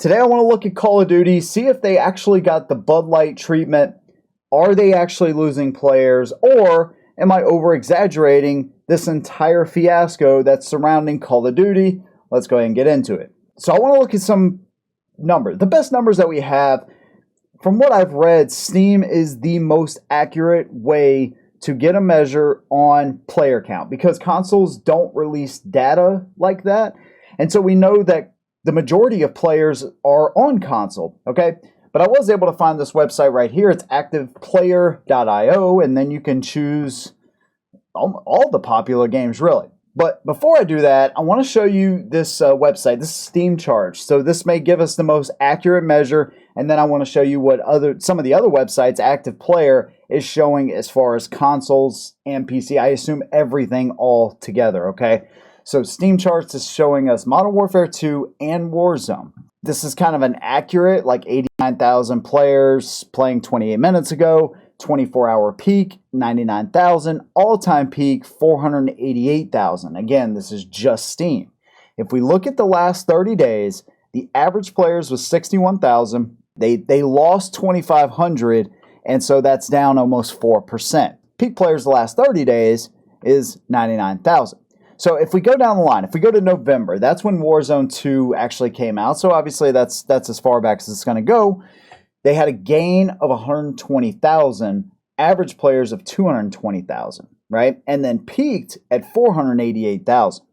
Today I want to look at Call of Duty, see if they actually got the Bud Light treatment. Are they actually losing players, or am I over-exaggerating this entire fiasco that's surrounding Call of Duty? Let's go ahead and get into it. So I want to look at some numbers. The best numbers that we have, from what I've read, Steam is the most accurate way to get a measure on player count because consoles don't release data like that. And so we know that the majority of players are on console, okay? But I was able to find this website right here. It's activeplayer.io, and then you can choose all the popular games, really. But before I do that, I want to show you this website. This is Steam Charge. So this may give us the most accurate measure, and then I want to show you what some of the other websites Active Player is showing as far as consoles and PC. I assume everything all together, okay? So Steam Charts is showing us Modern Warfare 2 and Warzone. This is kind of an accurate, like 89,000 players playing 28 minutes ago, 24-hour peak, 99,000, all-time peak, 488,000. Again, this is just Steam. If we look at the last 30 days, the average players was 61,000. They lost 2,500, and so that's down almost 4%. Peak players the last 30 days is 99,000. So if we go down the line, if we go to November, that's when Warzone 2 actually came out. So obviously that's as far back as it's going to go. They had a gain of 120,000, average players of 220,000, right? And then peaked at 488,000.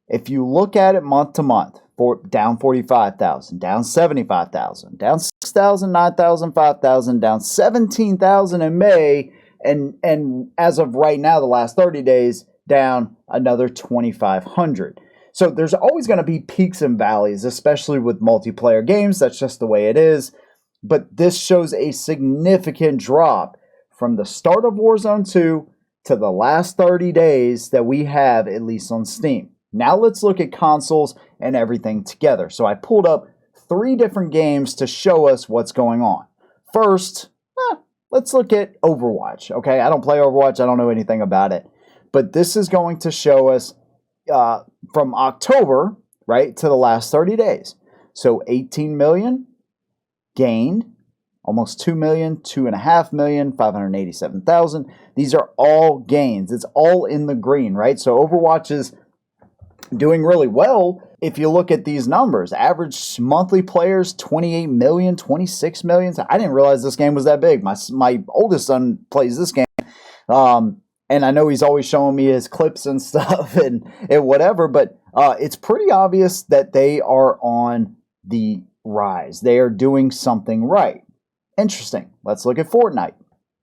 If you look at it month to month, down 45,000, down 75,000, down 6,000, 9,000, 5,000, down 17,000 in May, and as of right now, the last 30 days, down another 2,500. So there's always going to be peaks and valleys, especially with multiplayer games. That's just the way it is. But this shows a significant drop from the start of Warzone 2 to the last 30 days that we have, at least on Steam. Now let's look at consoles and everything together. So I pulled up 3 different games to show us what's going on. First, let's look at Overwatch. Okay, I don't play Overwatch. I don't know anything about it. But this is going to show us from October, right, to the last 30 days. So 18 million gained, almost 2 million, 2.5 million, 587,000. These are all gains. It's all in the green, right? So Overwatch is doing really well if you look at these numbers. Average monthly players, 28 million, 26 million. So I didn't realize this game was that big. My oldest son plays this game. And I know he's always showing me his clips and stuff and whatever, but it's pretty obvious that they are on the rise. They are doing something right. Interesting. Let's look at Fortnite.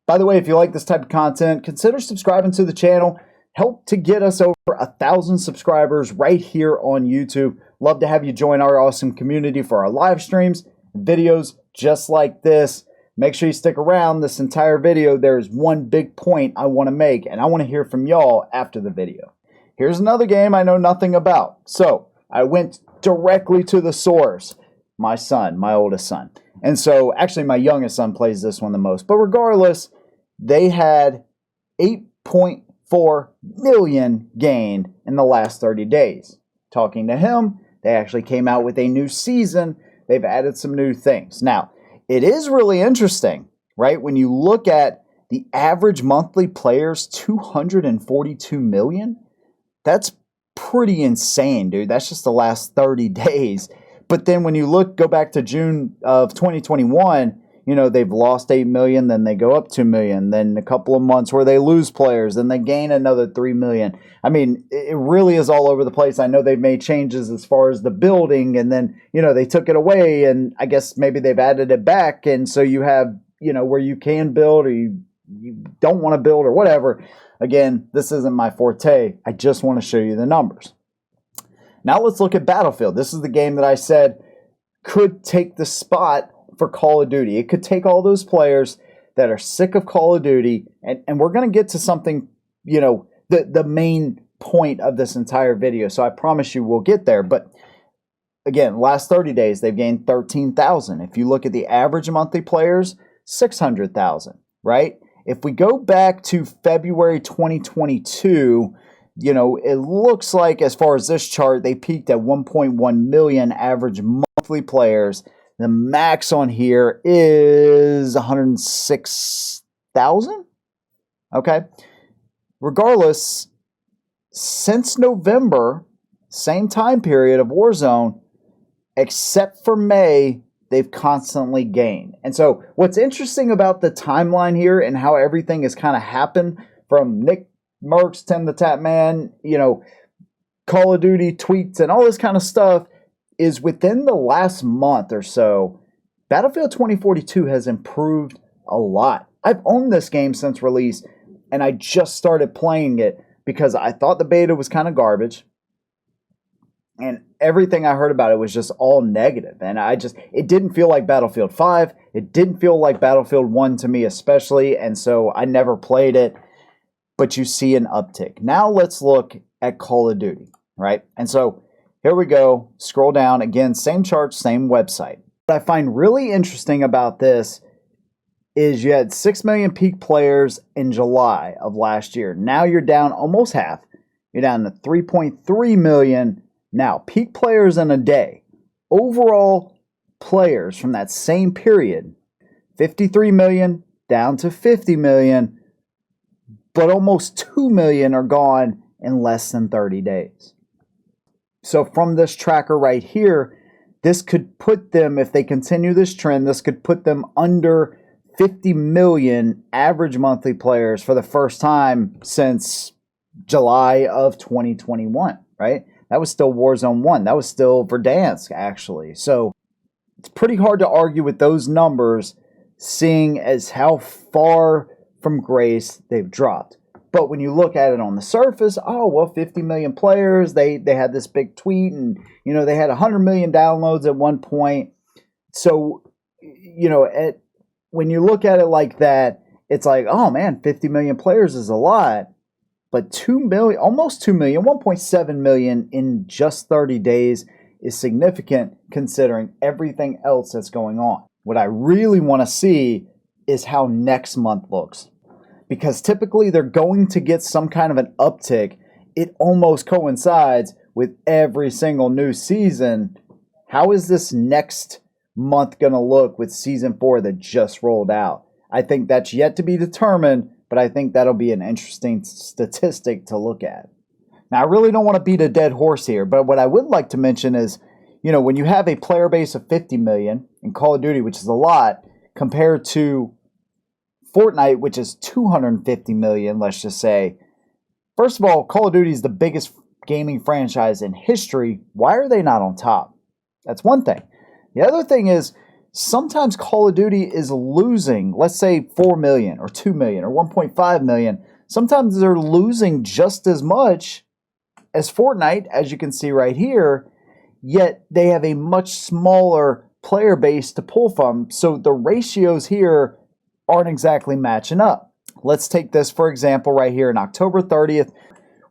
By the way, if you like this type of content, consider subscribing to the channel. Help to get us over 1,000 subscribers right here on YouTube. Love to have you join our awesome community for our live streams, videos just like this. Make sure you stick around this entire video. There's one big point I want to make, and I want to hear from y'all after the video. Here's another game I know nothing about. So I went directly to the source. My son, my oldest son. And so actually my youngest son plays this one the most. But regardless, they had 8.4 million gained in the last 30 days. Talking to him, they actually came out with a new season. They've added some new things. Now, it is really interesting, right? When you look at the average monthly players, 242 million. That's pretty insane, dude. That's just the last 30 days. But then when you go back to June of 2021, they've lost 8 million, then they go up 2 million, then a couple of months where they lose players, then they gain another 3 million. I mean, it really is all over the place. I know they've made changes as far as the building, and then, they took it away, and I guess maybe they've added it back, and so you have, where you can build or you don't want to build or whatever. Again, this isn't my forte. I just want to show you the numbers. Now let's look at Battlefield. This is the game that I said could take the spot for Call of Duty. It could take all those players that are sick of Call of Duty, and we're going to get to something, the main point of this entire video. So I promise you we'll get there. But again, last 30 days, they've gained 13,000. If you look at the average monthly players, 600,000, right? If we go back to February 2022, it looks like as far as this chart, they peaked at 1.1 million average monthly monthly players. The max on here is 106,000. Okay. Regardless, since November, same time period of Warzone, except for May, they've constantly gained. And so what's interesting about the timeline here and how everything has kind of happened from Nick Mercs, Tim the Tap Man, Call of Duty tweets and all this kind of stuff is within the last month or so, Battlefield 2042 has improved a lot. I've owned this game since release, and I just started playing it because I thought the beta was kind of garbage. And everything I heard about it was just all negative. And it didn't feel like Battlefield 5. It didn't feel like Battlefield 1 to me especially. And so I never played it. But you see an uptick. Now let's look at Call of Duty, right? And so here we go. Scroll down. Again, same chart, same website. What I find really interesting about this is you had 6 million peak players in July of last year. Now you're down almost half. You're down to 3.3 million. Now, peak players in a day. Overall players from that same period, 53 million down to 50 million, but almost 2 million are gone in less than 30 days. So from this tracker right here, this could put them, if they continue this trend, this could put them under 50 million average monthly players for the first time since July of 2021, right? That was still Warzone 1. That was still Verdansk, actually. So it's pretty hard to argue with those numbers, seeing as how far from grace they've dropped. But when you look at it on the surface, 50 million players. They had this big tweet, and they had 100 million downloads at one point. So when you look at it like that, it's like, oh man, 50 million players is a lot. But 2 million, almost 2 million, 1.7 million in just 30 days is significant considering everything else that's going on. What I really want to see is how next month looks. Because typically they're going to get some kind of an uptick. It almost coincides with every single new season. How is this next month going to look with Season 4 that just rolled out? I think that's yet to be determined. But I think that'll be an interesting statistic to look at. Now, I really don't want to beat a dead horse here, but what I would like to mention is, when you have a player base of 50 million in Call of Duty, which is a lot, compared to Fortnite, which is 250 million, let's just say. First of all, Call of Duty is the biggest gaming franchise in history. Why are they not on top? That's one thing. The other thing is, sometimes Call of Duty is losing, let's say 4 million or 2 million or 1.5 million. Sometimes they're losing just as much as Fortnite, as you can see right here, yet they have a much smaller player base to pull from. So the ratios here aren't exactly matching up. Let's take this, for example, right here in October 30th,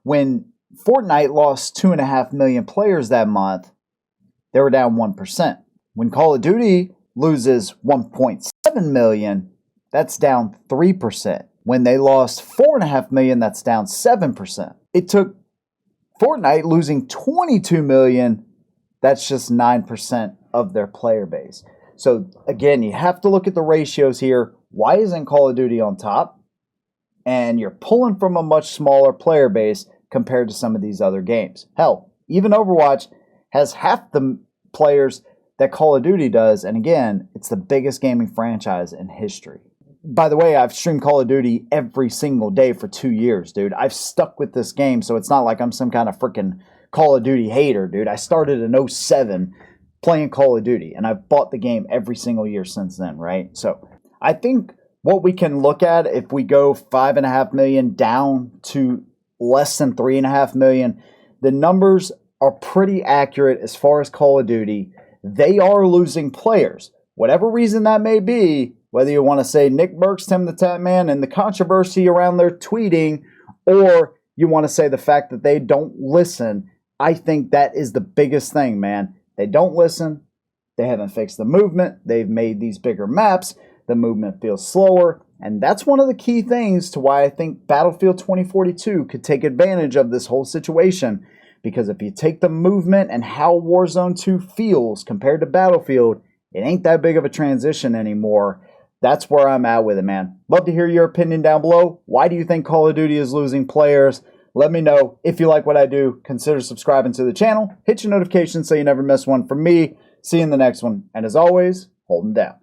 when Fortnite lost 2.5 million players that month, they were down 1%. When Call of Duty loses 1.7 million, that's down 3%. When they lost 4.5 million, that's down 7%. It took Fortnite losing 22 million, that's just 9% of their player base. So again, you have to look at the ratios here. Why isn't Call of Duty on top? And you're pulling from a much smaller player base compared to some of these other games. Hell, even Overwatch has half the players that Call of Duty does, and again, it's the biggest gaming franchise in history. By the way, I've streamed Call of Duty every single day for 2 years, dude. I've stuck with this game, so it's not like I'm some kind of freaking Call of Duty hater, dude. I started in 2007 playing Call of Duty, and I've bought the game every single year since then, right? So I think what we can look at, if we go 5.5 million down to less than 3.5 million, the numbers are pretty accurate as far as Call of Duty. They are losing players. Whatever reason that may be, whether you want to say Nick Mercs, Tim the Tap Man, and the controversy around their tweeting, or you want to say the fact that they don't listen, I think that is the biggest thing, man. They don't listen. They haven't fixed the movement. They've made these bigger maps. The movement feels slower. And that's one of the key things to why I think Battlefield 2042 could take advantage of this whole situation. Because if you take the movement and how Warzone 2 feels compared to Battlefield, it ain't that big of a transition anymore. That's where I'm at with it, man. Love to hear your opinion down below. Why do you think Call of Duty is losing players? Let me know. If you like what I do, consider subscribing to the channel. Hit your notifications so you never miss one from me. See you in the next one. And as always, hold them down.